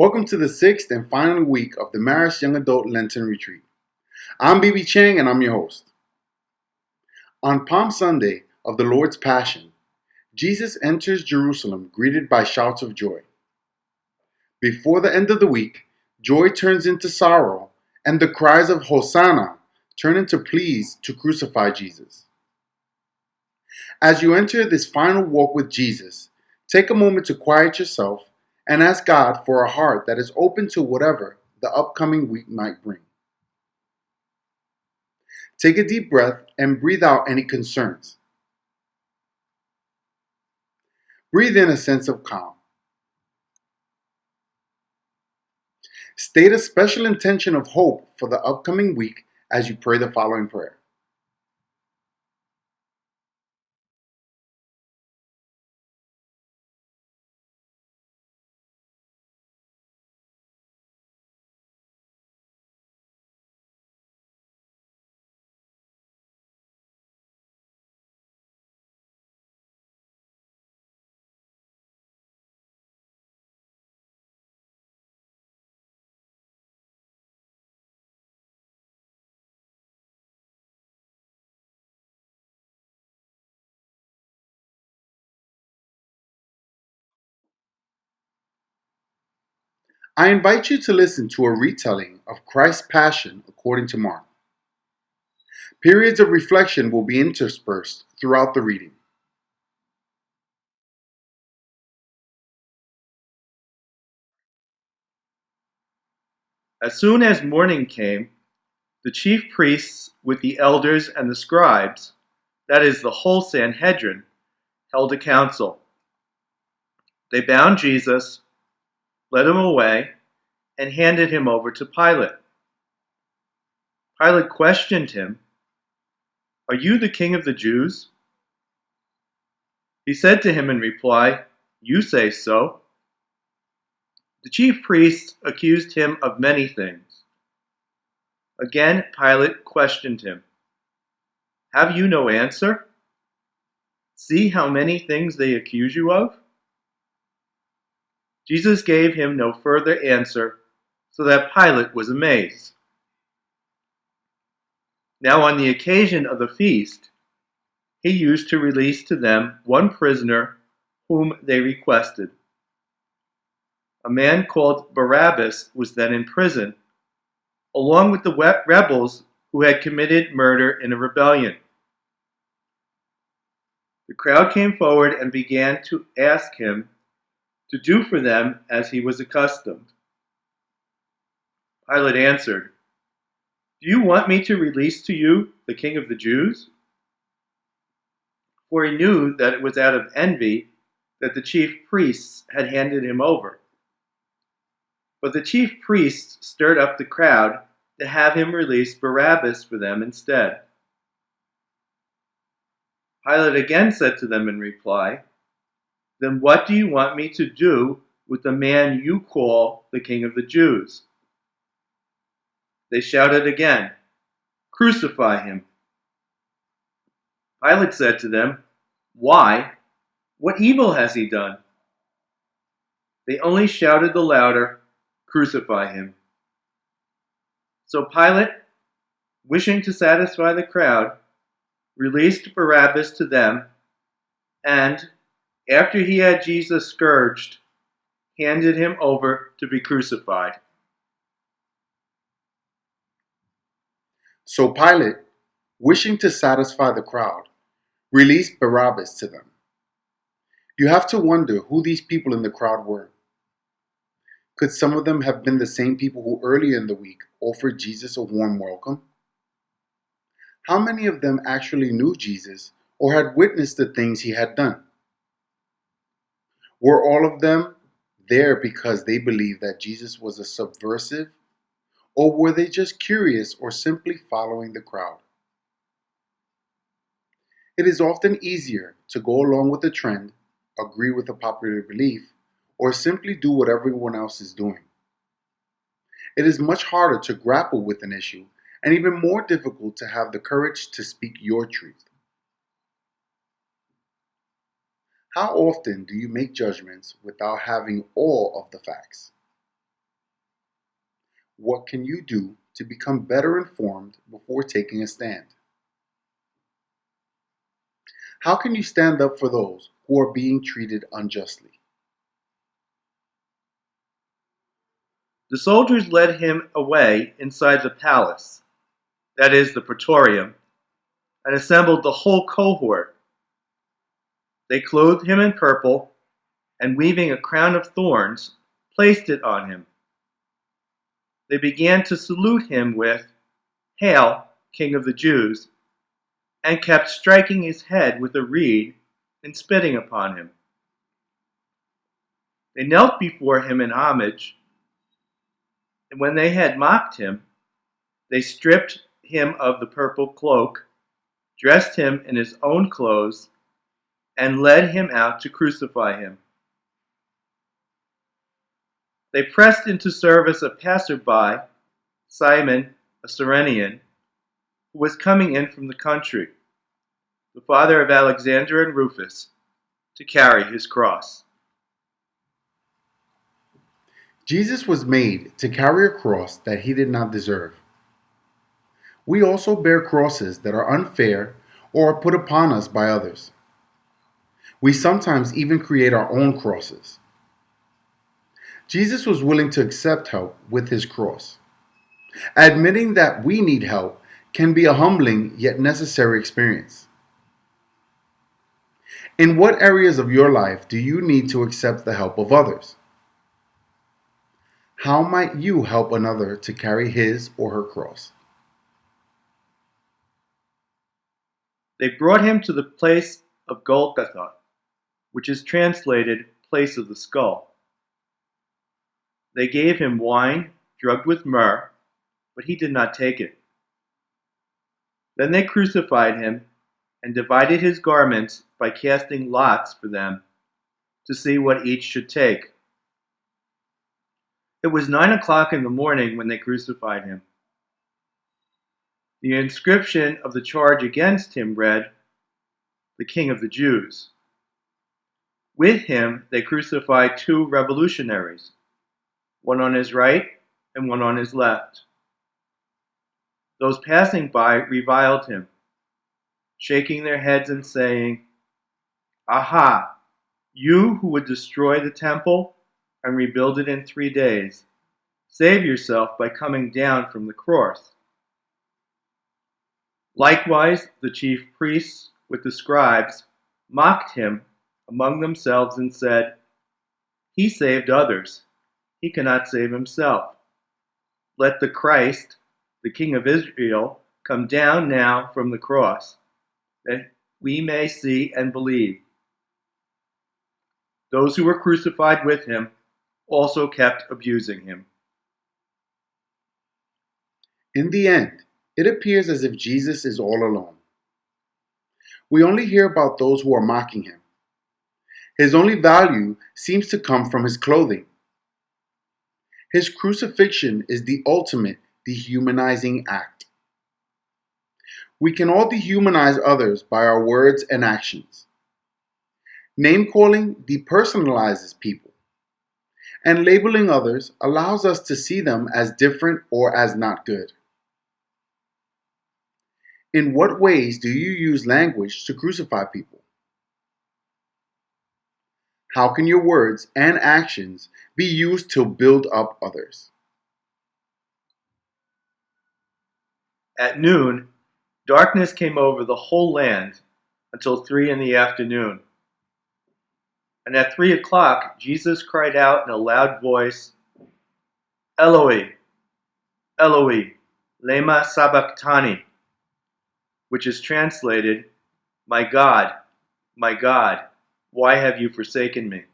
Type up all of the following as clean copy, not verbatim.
Welcome to the sixth and final week of the Marist Young Adult Lenten Retreat. I'm BB Chang and I'm your host. On Palm Sunday of the Lord's Passion, Jesus enters Jerusalem greeted by shouts of joy. Before the end of the week, joy turns into sorrow and the cries of Hosanna turn into pleas to crucify Jesus. As you enter this final walk with Jesus, take a moment to quiet yourself and ask God for a heart that is open to whatever the upcoming week might bring. Take a deep breath and breathe out any concerns. Breathe in a sense of calm. State a special intention of hope for the upcoming week as you pray the following prayer. I invite you to listen to a retelling of Christ's Passion according to Mark. Periods of reflection will be interspersed throughout the reading. As soon as morning came, the chief priests with the elders and the scribes, that is, the whole Sanhedrin, held a council. They bound Jesus, led him away, and handed him over to Pilate. Pilate questioned him, "Are you the king of the Jews?" He said to him in reply, "You say so." The chief priests accused him of many things. Again, Pilate questioned him, "Have you no answer? See how many things they accuse you of?" Jesus gave him no further answer, so that Pilate was amazed. Now on the occasion of the feast, he used to release to them one prisoner whom they requested. A man called Barabbas was then in prison, along with the rebels who had committed murder in a rebellion. The crowd came forward and began to ask him to do for them as he was accustomed. Pilate answered, "Do you want me to release to you the king of the Jews?" For he knew that it was out of envy that the chief priests had handed him over. But the chief priests stirred up the crowd to have him release Barabbas for them instead. Pilate again said to them in reply, "Then what do you want me to do with the man you call the king of the Jews?" They shouted again, "Crucify him." Pilate said to them, "Why? What evil has he done?" They only shouted the louder, "Crucify him." So Pilate, wishing to satisfy the crowd, released Barabbas to them, and, after he had Jesus scourged, handed him over to be crucified. So Pilate, wishing to satisfy the crowd, released Barabbas to them. You have to wonder who these people in the crowd were. Could some of them have been the same people who earlier in the week offered Jesus a warm welcome? How many of them actually knew Jesus or had witnessed the things he had done? Were all of them there because they believed that Jesus was a subversive, or were they just curious or simply following the crowd? It is often easier to go along with the trend, agree with a popular belief, or simply do what everyone else is doing. It is much harder to grapple with an issue and even more difficult to have the courage to speak your truth. How often do you make judgments without having all of the facts? what can you do to become better informed before taking a stand? How can you stand up for those who are being treated unjustly? The soldiers led him away inside the palace, that is, the praetorium, and assembled the whole cohort. They clothed him in purple, and weaving a crown of thorns, placed it on him. They began to salute him with, "Hail, King of the Jews," and kept striking his head with a reed and spitting upon him. They knelt before him in homage, and when they had mocked him, they stripped him of the purple cloak, dressed him in his own clothes, and led him out to crucify him. They pressed into service a passerby, Simon, a Cyrenian, who was coming in from the country, the father of Alexander and Rufus, to carry his cross. Jesus was made to carry a cross that he did not deserve. We also bear crosses that are unfair or are put upon us by others. We sometimes even create our own crosses. Jesus was willing to accept help with his cross. Admitting that we need help can be a humbling yet necessary experience. In what areas of your life do you need to accept the help of others? How might you help another to carry his or her cross? They brought him to the place of Golgotha, which is translated place of the skull. They gave him wine drugged with myrrh, but he did not take it. Then they crucified him and divided his garments by casting lots for them to see what each should take. It was 9 o'clock in the morning when they crucified him. The inscription of the charge against him read, "The King of the Jews." With him they crucified two revolutionaries, one on his right and one on his left. Those passing by reviled him, shaking their heads and saying, "Aha, you who would destroy the temple and rebuild it in 3 days, save yourself by coming down from the cross." Likewise, the chief priests with the scribes mocked him among themselves and said, "He saved others. He cannot save himself. Let the Christ, the King of Israel, come down now from the cross, that we may see and believe." Those who were crucified with him also kept abusing him. In the end, it appears as if Jesus is all alone. We only hear about those who are mocking him. His only value seems to come from his clothing. His crucifixion is the ultimate dehumanizing act. We can all dehumanize others by our words and actions. Name-calling depersonalizes people, and labeling others allows us to see them as different or as not good. In what ways do you use language to crucify people? How can your words and actions be used to build up others? At noon, darkness came over the whole land until 3 in the afternoon. And at 3 o'clock, Jesus cried out in a loud voice, "Eloi, Eloi, lema sabachthani," which is translated, my God, why have you forsaken me?"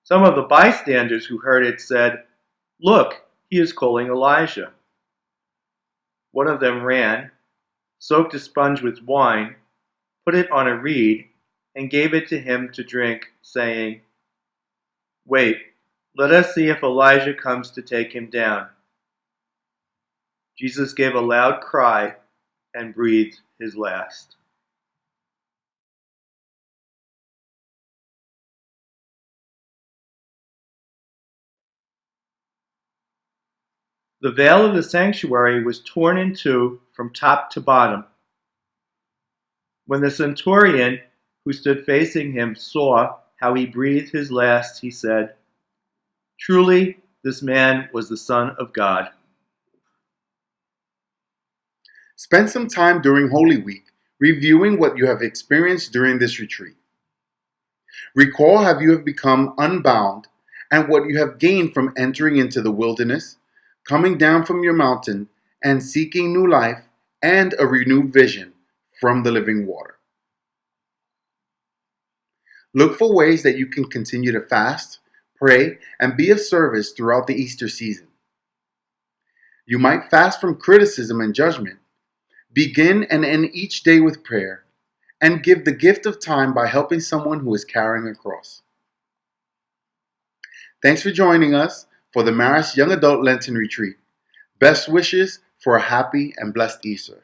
Some of the bystanders who heard it said, "Look, he is calling Elijah." One of them ran, soaked a sponge with wine, put it on a reed, and gave it to him to drink, saying, "Wait, let us see if Elijah comes to take him down." Jesus gave a loud cry and breathed his last. The veil of the sanctuary was torn in two from top to bottom. When the centurion who stood facing him saw how he breathed his last, he said, "Truly, this man was the Son of God." Spend some time during Holy Week reviewing what you have experienced during this retreat. Recall how you have become unbound and what you have gained from entering into the wilderness, coming down from your mountain, and seeking new life and a renewed vision from the living water. Look for ways that you can continue to fast, pray, and be of service throughout the Easter season. You might fast from criticism and judgment, begin and end each day with prayer, and give the gift of time by helping someone who is carrying a cross. Thanks for joining us for the Marist Young Adult Lenten Retreat. Best wishes for a happy and blessed Easter.